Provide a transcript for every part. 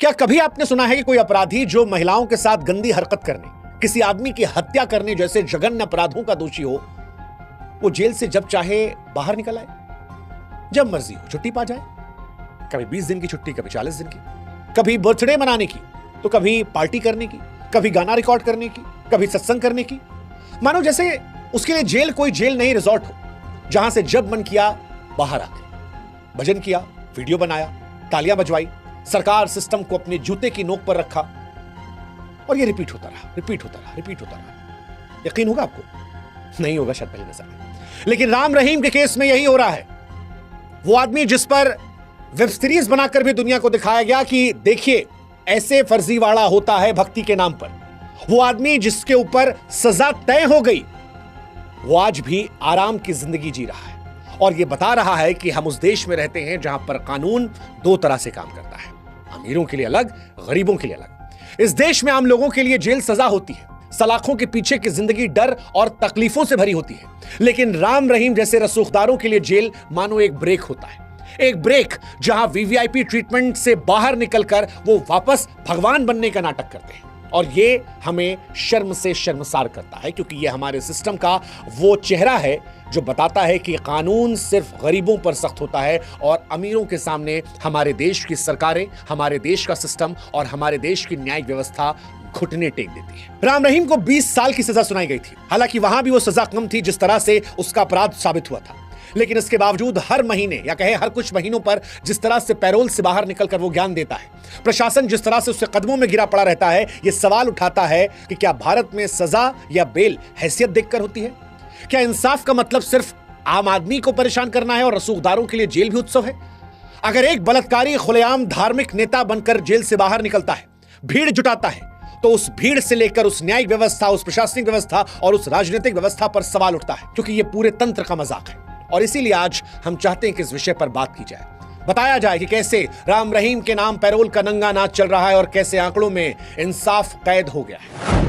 क्या कभी आपने सुना है कि कोई अपराधी जो महिलाओं के साथ गंदी हरकत करने, किसी आदमी की हत्या करने जैसे जघन्य अपराधों का दोषी हो, वो जेल से जब चाहे बाहर निकल आए, जब मर्जी हो छुट्टी पा जाए? कभी 20 दिन की छुट्टी, कभी 40 दिन की, कभी बर्थडे मनाने की, तो कभी पार्टी करने की, कभी गाना रिकॉर्ड करने की, कभी सत्संग करने की। मानो जैसे उसके लिए जेल कोई जेल नहीं, रिजॉर्ट हो, जहां से जब मन किया बाहर आ गए, भजन किया, वीडियो बनाया, तालियां बजवाई, सरकार सिस्टम को अपने जूते की नोक पर रखा, और ये रिपीट होता रहा, रिपीट होता रहा, रिपीट होता रहा। यकीन होगा आपको? नहीं होगा शायद पहली नजर में, लेकिन राम रहीम के केस में यही हो रहा है। वो आदमी जिस पर वेब सीरीज बनाकर भी दुनिया को दिखाया गया कि देखिए ऐसे फर्जीवाड़ा होता है भक्ति के नाम पर, वो आदमी जिसके ऊपर सजा तय हो गई, वो आज भी आराम की जिंदगी जी रहा है और ये बता रहा है कि हम उस देश में रहते हैं जहां पर कानून दो तरह से काम करता है, अमीरों के लिए अलग, गरीबों के लिए अलग। इस देश में आम लोगों के लिए जेल सजा होती है, सलाखों के पीछे की जिंदगी डर और तकलीफों से भरी होती है, लेकिन राम रहीम जैसे रसूखदारों के लिए जेल मानो एक ब्रेक होता है, एक ब्रेक जहां वीवीआईपी ट्रीटमेंट से बाहर निकलकर वो वापस भगवान बनने का नाटक करते हैं। और ये हमें शर्म से शर्मसार करता है, क्योंकि ये हमारे सिस्टम का वो चेहरा है जो बताता है कि कानून सिर्फ गरीबों पर सख्त होता है और अमीरों के सामने हमारे देश की सरकारें, हमारे देश का सिस्टम और हमारे देश की न्यायिक व्यवस्था घुटने टेक देती है। राम रहीम को 20 साल की सजा सुनाई गई थी। हालांकि वहां भी वो सजा कम थी जिस तरह से उसका अपराध साबित हुआ था, लेकिन इसके बावजूद हर महीने या कहे हर कुछ महीनों पर जिस तरह से पैरोल से बाहर निकलकर वो ज्ञान देता है, प्रशासन जिस तरह से उसके कदमों में गिरा पड़ा रहता है, ये सवाल उठाता है कि क्या भारत में सजा या बेल हैसियत देखकर होती है? क्या इंसाफ का मतलब सिर्फ आम आदमी को परेशान करना है और रसूखदारों के लिए जेल भी उत्सव है? अगर एक बलात्कारी खुलेआम धार्मिक नेता बनकर जेल से बाहर निकलता है, भीड़ जुटाता है, तो उस भीड़ से लेकर उस न्यायिक व्यवस्था, उस प्रशासनिक व्यवस्था और उस राजनीतिक व्यवस्था पर सवाल उठता है, क्योंकि यह पूरे तंत्र का मजाक है। और इसीलिए आज हम चाहते हैं कि इस विषय पर बात की जाए, बताया जाए कि कैसे राम रहीम के नाम पैरोल का नंगा नाच चल रहा है और कैसे आंकड़ों में इंसाफ कैद हो गया है।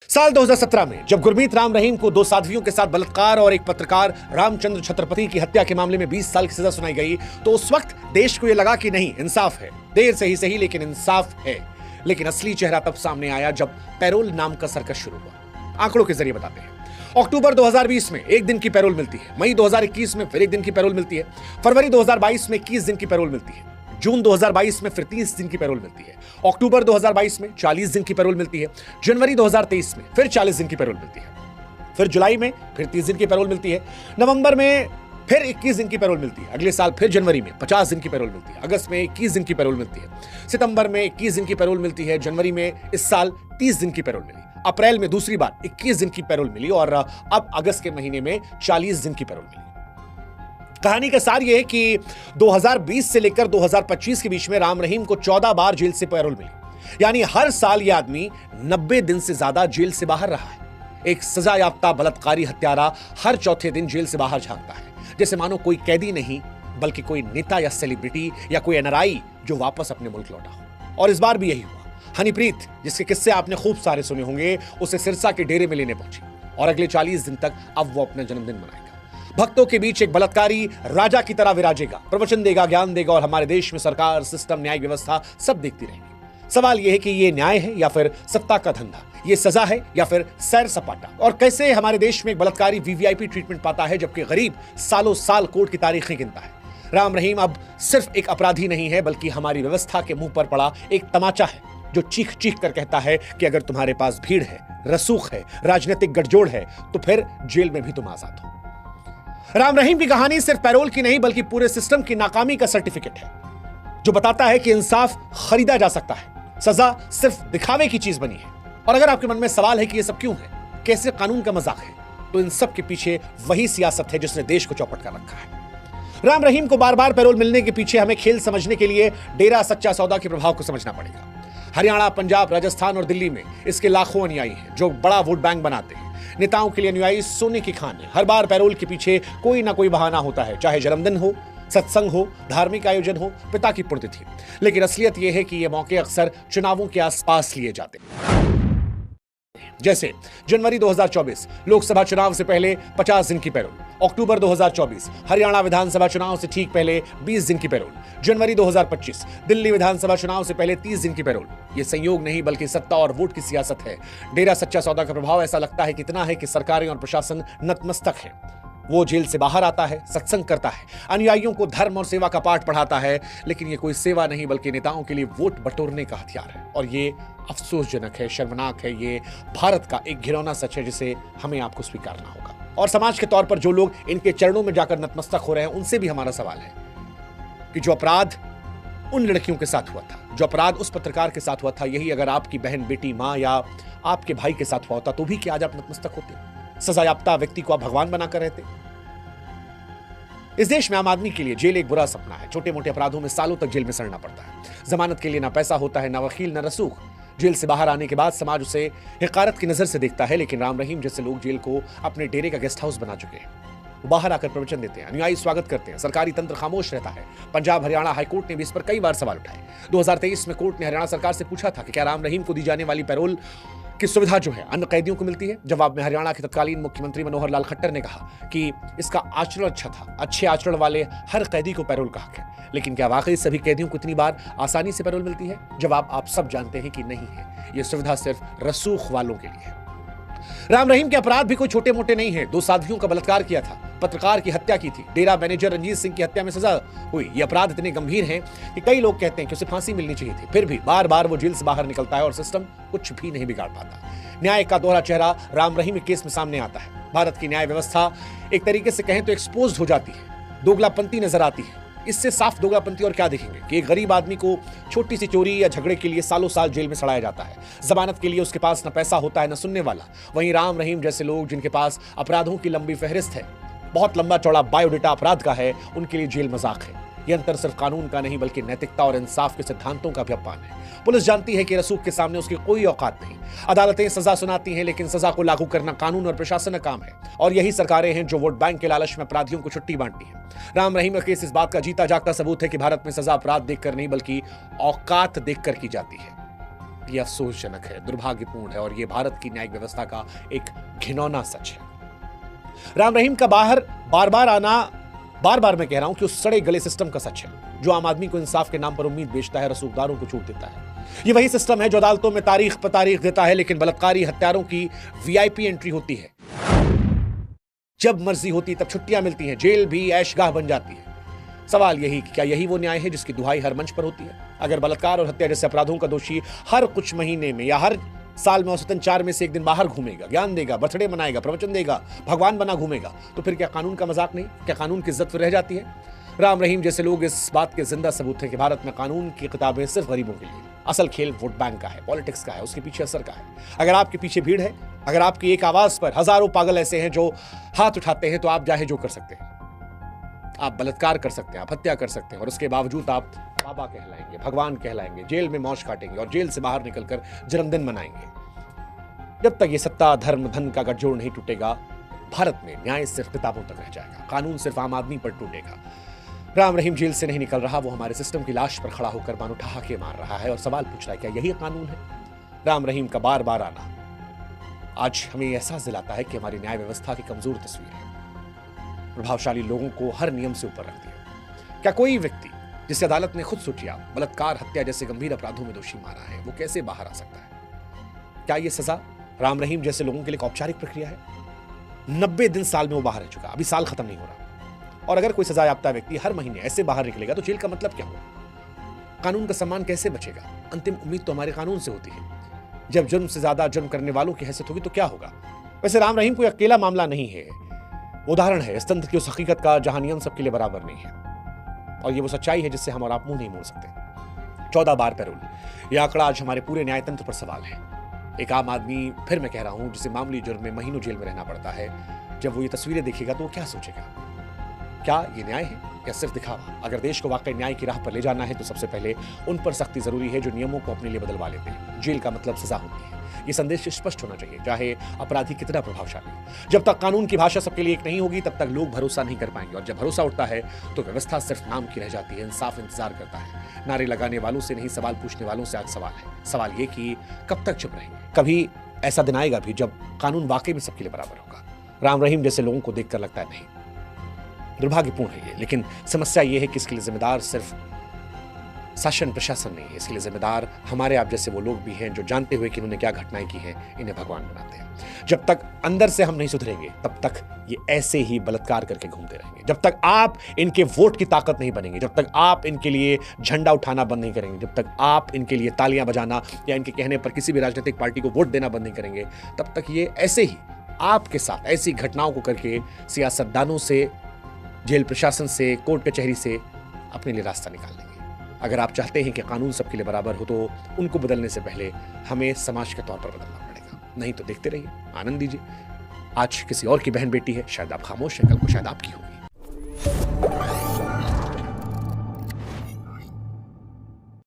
साल 2017 में जब गुरमीत राम रहीम को 2 साध्वियों के साथ बलात्कार और एक पत्रकार रामचंद्र छत्रपति की हत्या के मामले में 20 साल की सजा सुनाई गई, तो उस वक्त देश को यह लगा कि नहीं, इंसाफ है, देर से ही सही लेकिन इंसाफ है। लेकिन असली चेहरा तब सामने आया जब पैरोल नाम का सर्कस शुरू हुआ। आंकड़ों के जरिए बताते हैं। अक्टूबर 2020 में 1 दिन की पैरोल मिलती है, मई 2021 में फिर 1 दिन की पैरोल मिलती है, फरवरी 2022 में 21 दिन की पैरोल मिलती है, जून 2022 में फिर 30 दिन की पैरोल मिलती है, अक्टूबर 2022 में 40 दिन की पैरोल मिलती है, जनवरी 2023 में फिर 40 दिन की पैरोल मिलती है, फिर जुलाई में फिर 30 दिन की पैरोल मिलती है, नवंबर में फिर 21 दिन की पैरोल मिलती है, अगले साल फिर जनवरी में 50 दिन की पैरोल मिलती है, अगस्त में 21 दिन की पैरोल मिलती है, सितंबर में 21 दिन की पैरोल मिलती है, जनवरी में इस साल 30 दिन की पैरोल मिली, अप्रैल में दूसरी बार 21 दिन की पैरोल मिली और अब अगस्त के महीने में 40 दिन की पैरोल मिली। कहानी का सार यह है कि 2020 से लेकर 2025 के बीच में राम रहीम को 14 बार जेल से पैरोल मिली, यानी हर साल यह आदमी 90 दिन से ज्यादा जेल से बाहर रहा है। एक सजा याफ्ता बलात्कारी हत्यारा हर चौथे दिन जेल से बाहर झांकता है, जैसे मानो कोई कैदी नहीं बल्कि कोई नेता या सेलिब्रिटी या कोई एनआरआई जो वापस अपने मुल्क लौटा हो। और इस बार भी यही हुआ। हनीप्रीत, जिसके किस्से आपने खूब सारे सुने होंगे, उसे सिरसा के डेरे में लेने पहुंची और अगले 40 दिन तक अब वो अपना जन्मदिन मनाएगा। भक्तों के बीच एक बलात्कारी राजा की तरह विराजेगा, प्रवचन देगा, ज्ञान देगा और हमारे देश में सरकार, सिस्टम, न्यायिक व्यवस्था सब देखती रहेगी। सवाल यह है कि यह न्याय है या फिर सत्ता का धंधा, यह सजा है या फिर सैर सपाटा, और कैसे हमारे देश में एक बलात्कारी वीवीआईपी ट्रीटमेंट पाता है जबकि गरीब सालों साल कोर्ट की तारीखें गिनता है। राम रहीम अब सिर्फ एक अपराधी नहीं है बल्कि हमारी व्यवस्था के मुंह पर पड़ा एक तमाचा है जो चीख चीख कर कहता है कि अगर तुम्हारे पास भीड़ है, रसूख है, राजनीतिक गठजोड़ है, तो फिर जेल में भी तुम आजाद हो। राम रहीम की कहानी सिर्फ पैरोल की नहीं बल्कि पूरे सिस्टम की नाकामी का सर्टिफिकेट है, जो बताता है कि इंसाफ खरीदा जा सकता है, सजा सिर्फ दिखावे की चीज बनी है। और अगर आपके मन में सवाल है कि यह सब क्यों है, कैसे कानून का मजाक है, तो इन सब के पीछे वही सियासत है जिसने देश को चौपट कर रखा है। राम रहीम को बार बार पैरोल मिलने के पीछे हमें खेल समझने के लिए डेरा सच्चा सौदा के प्रभाव को समझना पड़ेगा। हरियाणा, पंजाब, राजस्थान और दिल्ली में इसके लाखों अनुयायी हैं जो बड़ा वोट बैंक बनाते हैं। नेताओं के लिए अनुयायी सोने की खान है। हर बार पैरोल के पीछे कोई ना कोई बहाना होता है, चाहे जन्मदिन हो, सत्संग हो, धार्मिक आयोजन हो, पिता की पुण्यतिथि। लेकिन असलियत यह है कि ये मौके अक्सर चुनावों के आसपास लिए जाते हैं। जैसे जनवरी 2024 लोकसभा चुनाव से पहले 50 दिन की पैरोल, अक्टूबर 2024 हरियाणा विधानसभा चुनाव से ठीक पहले 20 दिन की पैरोल, जनवरी 2025 दिल्ली विधानसभा चुनाव से पहले 30 दिन की पैरोल। ये संयोग नहीं बल्कि सत्ता और वोट की सियासत है। डेरा सच्चा सौदा का प्रभाव ऐसा लगता है कितना है कि सरकारें और प्रशासन नतमस्तक है। वो जेल से बाहर आता है, सत्संग करता है, अनुयायियों को धर्म और सेवा का पाठ पढ़ाता है, लेकिन ये कोई सेवा नहीं बल्कि नेताओं के लिए वोट बटोरने का हथियार है। और ये अफसोसजनक है, शर्मनाक है। ये भारत का एक घिनौना सच है जिसे हमें आपको स्वीकारना होगा। और समाज के तौर पर जो लोग इनके चरणों में जाकर नतमस्तक हो रहे हैं, उनसे भी हमारा सवाल है कि जो अपराध उन लड़कियों के साथ हुआ था, जो अपराध उस पत्रकार के साथ हुआ था, यही अगर आपकी बहन, बेटी, मां या आपके भाई के साथ हुआ होता तो भी क्या आज आप नतमस्तक होते? सजायाफ्ता व्यक्ति को आप भगवान बनाकर रहते? इस देश में आम आदमी के लिए जेल एक बुरा सपना है। छोटे मोटे अपराधों में सालों तक जेल में सड़ना पड़ता है। जमानत के लिए ना पैसा होता है, ना वकील, ना रसूख। जेल से बाहर आने के बाद समाज उसे हिकारत की नजर से देखता है, लेकिन राम रहीम जैसे लोग जेल को अपने डेरे का गेस्ट हाउस बना चुके हैं। वो बाहर आकर प्रवचन देते हैं, अनुयायी स्वागत करते हैं, सरकारी तंत्र खामोश रहता है। पंजाब हरियाणा हाईकोर्ट ने भी इस पर कई बार सवाल उठाए। 2023 में कोर्ट ने हरियाणा सरकार से पूछा था कि क्या राम रहीम को दी जाने वाली पैरोल की सुविधा जो है अन्य कैदियों को मिलती है। जवाब में हरियाणा के तत्कालीन मुख्यमंत्री मनोहर लाल खट्टर ने कहा कि इसका आचरण अच्छा था, अच्छे आचरण वाले हर कैदी को पैरोल का हक है। लेकिन क्या वाकई सभी कैदियों को इतनी बार आसानी से पैरोल मिलती है? जवाब आप सब जानते हैं कि नहीं है। यह सुविधा सिर्फ रसूख वालों के लिए है। राम रहीम के अपराध भी कोई छोटे मोटे नहीं है। 2 साध्वियों का बलात्कार किया था, पत्रकार की हत्या की थी, डेरा मैनेजर रंजीत सिंह की हत्या में सजा हुई। ये अपराध इतने गंभीर हैं कि कई लोग कहते हैं कि उसे फांसी मिलनी चाहिए थी। फिर भी बार बार वो जेल से बाहर निकलता है और सिस्टम कुछ भी नहीं बिगाड़ पाता। न्याय का दोहरा चेहरा राम रहीम केस में सामने आता है। भारत की न्याय व्यवस्था एक तरीके से कहें तो एक्सपोज हो जाती है, दोगलापंती नजर आती है। इससे साफ दोगलापंती और क्या देखेंगे कि एक गरीब आदमी को छोटी सी चोरी या झगड़े के लिए सालों साल जेल में सड़ाया जाता है। जमानत के लिए उसके पास न पैसा होता है, न सुनने वाला। वहीं राम रहीम जैसे लोग जिनके पास अपराधों की लंबी फहरिस्त है, बहुत लंबा चौड़ा बायोडेटा अपराध का है, उनके लिए जेल मजाक है। यह अंतर सिर्फ कानून का नहीं बल्कि नैतिकता और इंसाफ के सिद्धांतों का भी अपमान है। पुलिस जानती है कि रसूख के सामने उसकी कोई औकात नहीं। अदालतें सजा सुनाती हैं, लेकिन सजा को लागू करना कानून और प्रशासन का काम है। और यही सरकारें हैं जो वोट बैंक के लालच में अपराधियों को छुट्टी बांटती हैं। राम रहीम का केस इस बात का जीता जागता सबूत है कि भारत में सजा अपराध देखकर नहीं बल्कि औकात देखकर की जाती है। यह अफसोसजनक है, दुर्भाग्यपूर्ण है और यह भारत की न्यायिक व्यवस्था का एक घिनौना सच है। राम रहीम का बार बार आना, बार बार मैं कह रहा हूं कि उस सड़े गले सिस्टम का सच है जो आम आदमी को इंसाफ के नाम पर उम्मीद बेचता है, रसूखदारों को छूट देता है। ये वही सिस्टम है जो अदालतों में तारीख पर तारीख देता है, लेकिन बलात्कारी हत्यारों की वीआईपी एंट्री होती है। जब मर्जी होती तब छुट्टियां मिलती हैं, जेल भी ऐशगाह बन जाती है। सवाल यही कि क्या यही वो न्याय है जिसकी दुहाई हर मंच पर होती है? अगर बलात्कार और हत्या जैसे अपराधों का दोषी हर कुछ महीने में या हर साल में औसतन 4 में से 1 दिन बाहर घूमेगा, ज्ञान देगा, बर्थडे मनाएगा, प्रवचन देगा, भगवान बना घूमेगा, तो फिर क्या कानून का मजाक नहीं? क्या कानून की इज्जत रह जाती है? राम रहीम जैसे लोग इस बात के जिंदा सबूत हैं कि भारत में कानून की किताबें सिर्फ गरीबों के लिए। असल खेल वोट बैंक का है, पॉलिटिक्स का है, उसके पीछे असर का है। अगर आपके पीछे भीड़ है, अगर आपकी एक आवाज पर हजारों पागल ऐसे हैं जो हाथ उठाते हैं, तो आप चाहे जो कर सकते हैं। आप बलात्कार कर सकते हैं, आप हत्या कर सकते हैं और उसके बावजूद आप बाबा कहलाएंगे, भगवान कहलाएंगे, जेल में मौज काटेंगे और जेल से बाहर निकलकर जन्मदिन मनाएंगे। जब तक ये सत्ता, धर्म, धन का गठजोड़ नहीं टूटेगा, भारत में न्याय सिर्फ किताबों तक रह जाएगा, कानून सिर्फ आम आदमी पर टूटेगा। राम रहीम जेल से नहीं निकल रहा, वो हमारे सिस्टम की लाश पर खड़ा होकर मानो ठहाके मार रहा है और सवाल पूछ रहा है, क्या यही कानून है? राम रहीम का बार बार आना आज हमें एहसास दिलाता है कि हमारी न्याय व्यवस्था की कमजोर तस्वीर है, प्रभावशाली लोगों को हर नियम से ऊपर रखती है। क्या कोई व्यक्ति जिसे अदालत ने खुद सूचिया, बलात्कार, हत्या जैसे गंभीर अपराधों में दोषी माना है, वो कैसे बाहर आ सकता है? क्या यह सजा राम रहीम जैसे लोगों के लिए एक औपचारिक प्रक्रिया है? 90 दिन साल में वो बाहर रह चुका, अभी साल खत्म नहीं हो रहा। और अगर कोई सजा याफ्ता व्यक्ति हर महीने ऐसे बाहर निकलेगा तो जेल का मतलब क्या होगा? कानून का सम्मान कैसे बचेगा? अंतिम उम्मीद तो हमारे कानून से होती है। जब जुर्म से ज्यादा जुर्म करने वालों की हैसियत होगी तो क्या होगा? वैसे राम रहीम कोई अकेला मामला नहीं है, उदाहरण है इस तंत्र की उस हकीकत का जहां नियम सबके लिए बराबर नहीं है। और ये वो सच्चाई है जिससे हम और आप मुंह नहीं मोड़ सकते। 14 बार पैरोल, यह आंकड़ा आज हमारे पूरे न्याय तंत्र पर सवाल है। एक आम आदमी, फिर मैं कह रहा हूं, जिसे मामूली जुर्म में महीनों जेल में रहना पड़ता है, जब वो ये तस्वीरें देखेगा तो वो क्या सोचेगा? क्या ये न्याय है या सिर्फ दिखावा? अगर देश को वाकई न्याय की राह पर ले जाना है तो सबसे पहले उन पर सख्ती जरूरी है जो नियमों को अपने लिए बदलवा लेते हैं। जेल का मतलब सजा होती है, ये संदेश स्पष्ट होना चाहिए, चाहे अपराधी कितना प्रभावशाली हो। जब तक कानून की भाषा सबके लिए एक नहीं होगी तब तक लोग भरोसा नहीं कर पाएंगे, और जब भरोसा उठता है तो व्यवस्था सिर्फ नाम की रह जाती है। इंसाफ इंतजार करता है, नारे लगाने वालों से नहीं, सवाल पूछने वालों से आज सवाल है। सवाल ये कि कब तक चुप रहेंगे? कभी ऐसा दिन आएगा भी जब कानून वाकई में सबके लिए बराबर होगा। राम रहीम जैसे लोगों को देखकर लगता है नहीं। दुर्भाग्यपूर्ण है ये, लेकिन समस्या ये है कि इसके लिए जिम्मेदार सिर्फ शासन प्रशासन नहीं है, इसके लिए जिम्मेदार हमारे आप जैसे वो लोग भी हैं जो जानते हुए कि इन्होंने क्या घटनाएं की हैं इन्हें भगवान बनाते हैं। जब तक अंदर से हम नहीं सुधरेंगे तब तक ये ऐसे ही बलात्कार करके घूमते रहेंगे। जब तक आप इनके वोट की ताकत नहीं बनेंगे, जब तक आप इनके लिए झंडा उठाना बंद नहीं करेंगे, जब तक आप इनके लिए तालियां बजाना या इनके कहने पर किसी भी राजनीतिक पार्टी को वोट देना बंद नहीं करेंगे, तब तक ये ऐसे ही आपके साथ ऐसी घटनाओं को करके सियासतदानों से, जेल प्रशासन से, कोर्ट कचहरी से अपने लिए रास्ता निकाल लेंगे। अगर आप चाहते हैं कि कानून सबके लिए बराबर हो तो उनको बदलने से पहले हमें समाज के तौर पर बदलना पड़ेगा। नहीं तो देखते रहिए, आनंद लीजिए। आज किसी और की बहन बेटी है, शायद आप खामोश हैं, कल को शायद आपकी होगी।